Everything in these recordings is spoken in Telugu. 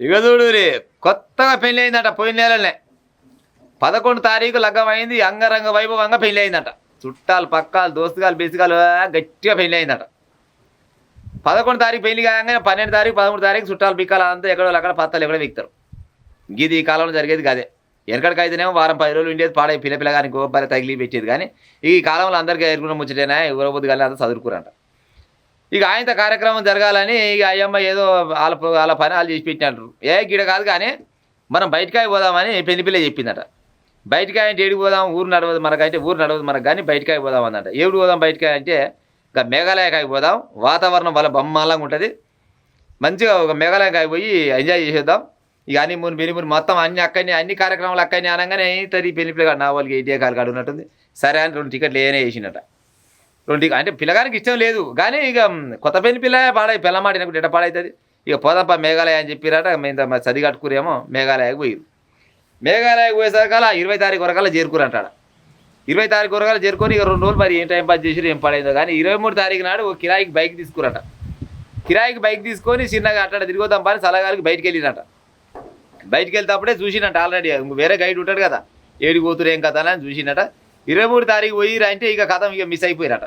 ఇక చూడు రే, కొత్తగా పెళ్ళి అయిందట పోయిన నెలనే. 11 తారీఖు లగ్గం అయింది, అంగరంగ వైభవంగా పెళ్ళి అయిందట. చుట్టాలు పక్కాలు దోస్తుగాలు బెసిగాలు గట్టిగా పెళ్ళి అయిందట. 11 తారీఖు పెళ్లి కాగానే 12 తారీఖు 13 తారీఖు చుట్టాలు పిక్కాలు అంతా ఎక్కడో అక్కడ పత్తాలు ఎక్కడో విక్తారు. గిది ఈ కాలంలో జరిగేది కాదే. వెనకడికైతేనేమో వారం 10 రోజులు ఉండేది, పాడే పిల్లగాని గోబ్బరి తగిలి పెట్టేది. కానీ ఈ కాలంలో అందరికీ ఎరుగున ముచ్చటేనా, ఎవరబోద్దు కానీ అంతా చదువుకురంట. ఇక ఆయనతో కార్యక్రమం జరగాలని ఇక అయ్యమ్మ ఏదో వాళ్ళ పని వాళ్ళు చేసి పెట్టినట్టు. గిడ కాదు కానీ మనం బయటకాయ పోదామని పెళ్లి పిల్ల చెప్పిందట. బయటకాయ అంటే ఏడికి పోదాం, ఊరు నడవదు మనకంటే, ఊరు నడవదు మనకు కానీ బయటకాయ పోదాం అన్నట. ఏడు పోదాం బయటకాయ అంటే ఇక మేఘాలయకాయ పోదాం, వాతావరణం వల్ల బొమ్మలాగా ఉంటుంది, మంచిగా ఒక మేఘాలయకాయ పోయి ఎంజాయ్ చేసేద్దాం. ఇక అన్ని ముని మొత్తం అన్ని కార్యక్రమాలు అక్కడనే అనగానే తది పెళ్లి పిల్లగాడు నా వాళ్ళకి ఏ కాలు కాడు ఉన్నట్టుంది. సరే అని 2 టికెట్లు ఏనే వేసినట. 2 అంటే పిల్లగానికి ఇష్టం లేదు కానీ ఇక కొత్త పెళ్లి పిల్ల పిల్లమాడినప్పుడు ఎట పాడవుతుంది. ఇక పోదాంపా మేఘాలయ అని చెప్పిరట. మేము చది కట్టుకురేమో మేఘాలయకు పోయిరు. మేఘాలయకు పోయేసరికల్లా 20 తారీఖు వరకల్లా చేరుకురంటాడు. 20 తారీఖు వరకల్లా చేరుకొని ఇక 2 రోజులు మరి ఏం టైం పాస్ చేసిరు ఏం పాడైందో కానీ 23 తారీఖు నాడు ఒక కిరాయికి బైక్ తీసుకురట. కిరాయికి బైక్ తీసుకొని చిన్నగా అట్లా తిరిగొద్దాం పని సలగాలికి బయటికి వెళ్ళినట. బయటికి వెళ్తేప్పుడే చూసినట్టు ఆల్రెడీ వేరే గైడ్ ఉంటాడు కదా, ఏడికి పోతురు ఏం కథ అని చూసినట. 23 తారీఖు పోయిరా అంటే ఇక కథ ఇక మిస్ అయిపోయిరట.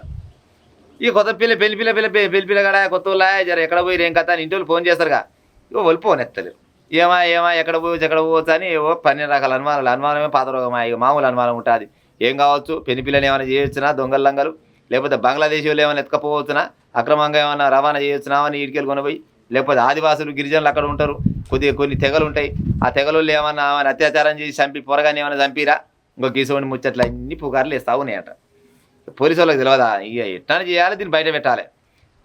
ఇక కొత్త పెళ్లి పిల్ల కడ కొత్త వాళ్ళ జర ఎక్కడ పోయిరు ఏం కథ అని ఇంటి వాళ్ళు ఫోన్ చేస్తారుగా. ఇక వాళ్ళు ఫోన్ ఎత్తలేరు. ఏమా ఎక్కడ పోవచ్చు అని ఏవో 12 రకాల అనుమానమే పాత రోగమా. ఇక మామూలు అనుమానం ఉంటుంది. ఏం కావచ్చు, పెళ్లి పిల్లని ఏమైనా చేయొచ్చునా, దొంగలు లంగలు, లేకపోతే బంగ్లాదేశ్ వాళ్ళు ఏమైనా ఎత్తుకపోవచ్చునా, అక్రమంగా ఏమైనా రవాణా చేయొచ్చునా అని ఇటుకెళ్ళి కొనిపోయి, లేకపోతే ఆదివాసులు గిరిజనులు అక్కడ ఉంటారు, కొన్ని తెగలు ఉంటాయి, ఆ తెగలు ఏమన్నా అత్యాచారం చేసి చంపి పొరగానే ఏమైనా చంపిరా, ఇంకో కిసోని ముచ్చట్లు అన్ని పుకార్లు వేస్తా ఉన్నాయట. పోలీసు వాళ్ళకి తెలియదా ఇక ఎట్లా చేయాలి, దీన్ని బయట పెట్టాలి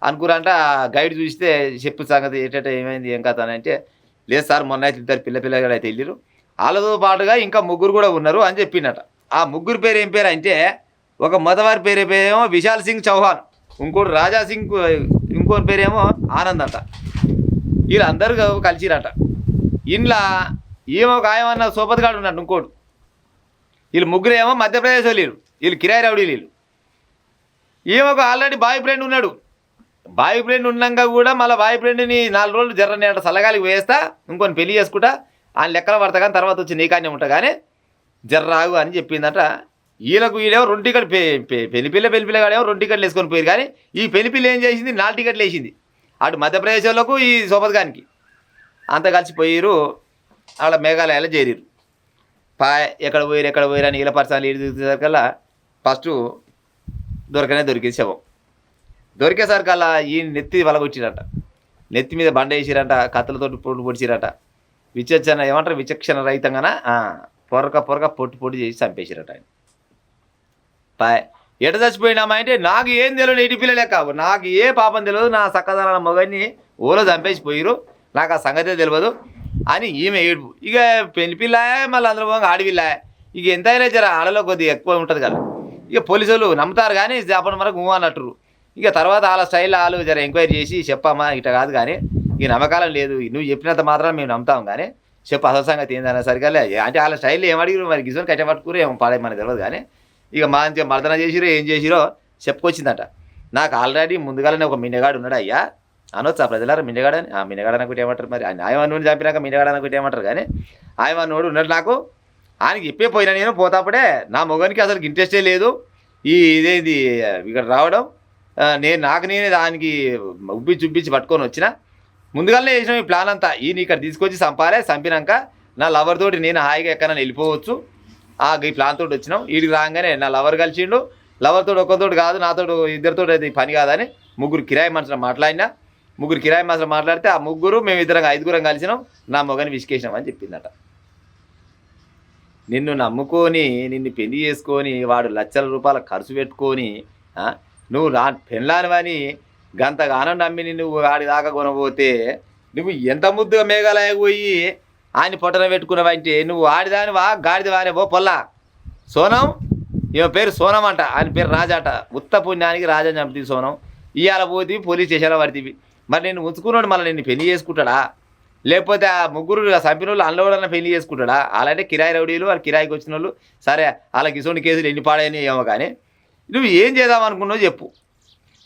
అనుకురంట. గైడ్ చూస్తే చెప్పు సంగతి ఏటంటే ఏమైంది ఏం కథ అని అంటే, లేదు సార్ మొన్న అయితే 2 పిల్లగాడు అయితే వెళ్ళిరు, వాళ్ళతో పాటుగా ఇంకా 3 కూడా ఉన్నారు అని చెప్పిందట. ఆ 3 పేరు ఏం పేరు అంటే, ఒక మొదవారి పేరేమో విశాల్ సింగ్ చౌహాన్, ఇంకోటి రాజా సింగ్, ఇంకోటి పేరేమో ఆనంద్ అంట. వీళ్ళందరూ కలిసిరట. ఇంట్లో ఏమో ఒక ఆయమన్న సోపతిగాడు ఉన్నాడు ఇంకోటి. వీళ్ళు 3 ఏమో మధ్యప్రదేశ్ వాళ్ళు, వీళ్ళు కిరాయి రౌడీ. వీళ్ళు ఏమొక ఆల్రెడీ బాయ్ ఫ్రెండ్ ఉన్నాడు. బాయ్ ఫ్రెండ్ ఉన్నాక కూడా మళ్ళీ బాయ్ ఫ్రెండ్ని 4 రోజులు జర్రనేట సలగాలికి వేస్తా, ఇంకొని పెళ్లి చేసుకుంటా ఆయన లెక్కలు పడతా కానీ తర్వాత వచ్చి నీకాన్నే ఉంటా కానీ జర్రాగు అని చెప్పిందట. వీళ్ళకు వీళ్ళేమో 2 టికెట్ పెళ్లి పిల్లగాడేమో 2 టికెట్లు వేసుకొని పోయారు. కానీ ఈ పెళ్లి పిల్ల ఏం చేసింది, 4 టికెట్లు వేసింది. అటు మధ్యప్రదేశ్ వాళ్ళకు ఈ సోపతిగానికి అంతా కలిసిపోయారు. వాళ్ళ మేఘాలయాలో చేరిరు. ఎక్కడ పోయారు అని వీళ్ళ పర్సనల్ ఇటు చూసేసరికల్లా ఫస్ట్ దొరికింది శవం. దొరికేసరికల్లా ఈ నెత్తి వలగొచ్చిరట. నెత్తి మీద బండ వేసిరట, కత్తులతో పొట్టు పొడిచిరట. ఏమంటారు విచక్షణ రహితంగాన పొరక పొట్టు చేసి చంపేసిరట. ఆయన ఎట చచ్చిపోయినామా అంటే, నాకు ఏం తెలియదు, ఎటు పిల్ల లెక్క, నాకు ఏ పాపం తెలియదు, నా చక్కదనాల మొగన్ని ఓలో చంపేసిపోయిరు, నాకు ఆ సంగతే తెలియదు అని ఈమె ఏడుపు. ఇక పెళ్లి పిల్ల మళ్ళీ అందరూ పోగా ఆడపిల్ల, ఇక ఎంతైనా జర ఆడలో కొద్దిగా ఎక్కువ ఉంటుంది కదా. ఇక పోలీసు వాళ్ళు నమ్ముతారు కానీ అప్పటి వరకు అన్నట్టు. ఇక తర్వాత వాళ్ళ స్టైల్లో వాళ్ళు జర ఎంక్వైరీ చేసి చెప్పమ్మా ఇట కాదు కానీ ఇక నమ్మకాలం లేదు, నువ్వు చెప్పినంత మాత్రం మేము నమ్ముతాం కానీ చెప్పు అసలు సంగతి ఏందన్నా సరిగ్గా అంటే వాళ్ళ స్టైల్లో ఏమడిగిరు మరి గిజోని కట్టపట్టుకురు ఏమో పాడే మనకు తెలియదు. కానీ ఇక మంచిగా మర్దన చేసిరో ఏం చేసిరో చెప్పుకొచ్చిందట. నాకు ఆల్రెడీ ముందుగానే ఒక మిన్నగాడు ఉన్నాడు అయ్యా అనొచ్చు ఆ ప్రజలారా, మిన్నగాడని ఆ మిన్నగాడు అనుకుంటే ఏమంటారు మరి, ఆయమన్నోడిని చంపినాక మిన్నగాడు అనుకుంటే ఏమంటారు. కానీ ఆయమన్నోడు ఉన్నాడు నాకు, ఆయనకి చెప్పే పోయినా నేను పోతాప్పుడే నా మొగనికి అసలు ఇంట్రెస్టే లేదు ఇదేది ఇక్కడ రావడం, నేనే దానికి ఉబ్బిచ్చి పట్టుకొని వచ్చిన, ముందుగానే చేసిన ఈ ప్లాన్ అంతా ఈయన ఇక్కడ తీసుకొచ్చి చంపినాక నా లవర్ తోటి నేను హాయిగా ఎక్కడైనా వెళ్ళిపోవచ్చు, ఈ ప్లాన్ తోటి వచ్చినాం. వీడికి రాగానే నా లవర్ కలిసిండు, లవర్ తోటి ఒక్కరితోటి కాదు నాతో 2 అయితే పని కాదని 3 కిరాయి మనుషులు మాట్లాడినా. 3 కిరాయి మనుషులు మాట్లాడితే ఆ 3 మేము 5 కలిసినాం, నా మొగని విసికేసినాం అని చెప్పిందట. నిన్ను నమ్ముకొని నిన్ను పెళ్లి చేసుకొని వాడు లక్షల రూపాయల ఖర్చు పెట్టుకొని నువ్వు పెళ్ళానివని గంతగానం నమ్మి నువ్వు వాడి దాకా కొనబోతే నువ్వు ఎంత ముద్దుగా మేఘాలయకు పోయి ఆయన పొట్టన పెట్టుకున్నావంటే నువ్వు ఆడిదానివా గాడిదవానే పో పొల్లా. సోనం ఈమె పేరు సోనం అంట, ఆయన పేరు రాజా అట. ఉత్త పుణ్యానికి రాజా చంపుతీవి సోనం. ఇవాళ పోతీవి పోలీస్ స్టేషన్లో పడితీవి. మరి నేను ఉంచుకున్నాడు మళ్ళీ నిన్ను పెళ్లి చేసుకుంటాడా, లేకపోతే ఆ 3 చంపిన వాళ్ళు అందులో పెళ్లి చేసుకుంటాడా? అలాంటే కిరాయి రౌడీలు వాళ్ళు కిరాయికి వచ్చిన వాళ్ళు సరే వాళ్ళకి ఇటువంటి కేసులు ఎన్ని పాడాయని ఏమో కానీ నువ్వు ఏం చేద్దాం అనుకున్నావు చెప్పు.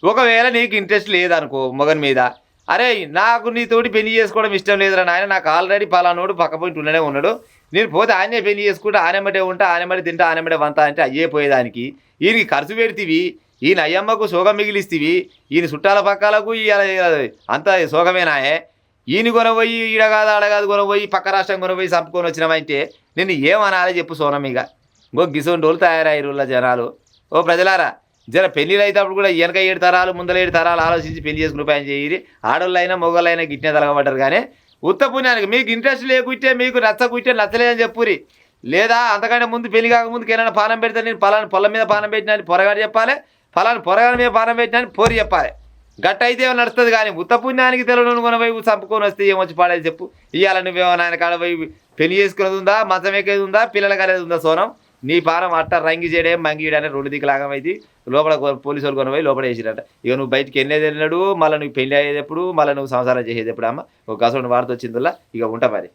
ఒకవేళ నీకు ఇంట్రెస్ట్ లేదనుకో మొగన్ మీద, అరే నాకు నీతోటి పెళ్లి చేసుకోవడం ఇష్టం లేదురా నాయన, నాకు ఆల్రెడీ పలానోడు పక్క పోయింట్ ఉండనే ఉన్నాడు, నేను పోతే ఆయనే పెళ్లి చేసుకుంటే ఆనెమ్మటే ఉంటా, ఆనెమ్మటే తింటా, ఆనెమ్మటే వంతా అంటే అయ్యే పోయేదానికి ఈయనకి ఖర్చు పెడితివి, ఈయన అయ్యమ్మకు సోగం మిగిలిస్తీవి, ఈయన చుట్టాల పక్కలకు అంత సోగమేనాయే, ఈయన కొనబోయి ఈడ కాదు ఆడ కాదు కొనబోయి పక్క రాష్ట్రం కొనబోయి చంపుకొని వచ్చినామంటే నిన్ను ఏమనాలి చెప్పు సోనమిగా. ఇంకో గిసోంటోళ్ళు తయారయ్యారు జనాలు. ఓ ప్రజలారా, జర పెళ్ళిళ్ళు అయినప్పుడు కూడా వెనక 7 తరాలు ముందర 7 తరాలు ఆలోచించి పెళ్లి చేసుకుని రూపాయలు చేయి. ఆడోళ్ళైనా మొగోళ్ళైనా గిట్నే తలగబడ్డారు. కానీ ఉత్త పుణ్యానికి మీకు ఇంట్రెస్ట్ లేకుంటే, మీకు నచ్చకుంటే నచ్చలేదని చెప్పురి. లేదా అంతకంటే ముందు పెళ్లి కాకముందుకు ఏమైనా పానం పెడితే నేను పలాని పొలం మీద పానం పెట్టినా అని పొరగాడు చెప్పాలి, పలాని పొరగాడి మీద పానం పెట్టినా అని పోరి చెప్పాలి. గట్ట అయితే ఏమో నడుస్తుంది. కానీ ఉత్త పుణ్యానికి తెలవని కొనబోయి చంపుకొని వస్తే ఏమొచ్చి పాడేది చెప్పు. ఇవాళ నువ్వేమో నాయన కాడ పోయి పెళ్లి చేసుకునేది ఉందా, మంచం ఎక్కేది ఉందా, పిల్లలకి అనేది ఉందా సోనం? నీ పానం అట్ట రంగి చేయడే మంగి చేయడానికి 2 దిక్కులాగమైంది. లోపల పోలీసు వాళ్ళు కొనబోయి లోపల వేసిరంట. ఇక నువ్వు బయటికి వెళ్ళేది వెళ్ళినాడు, మళ్ళీ నువ్వు పెళ్లి అయ్యేది ఎప్పుడు, మళ్ళీ నువ్వు సంసారం చేసేది ఎప్పుడు? అమ్మ ఒక గసోని వార్త వచ్చిందిలా. ఇక ఉంటా మరి.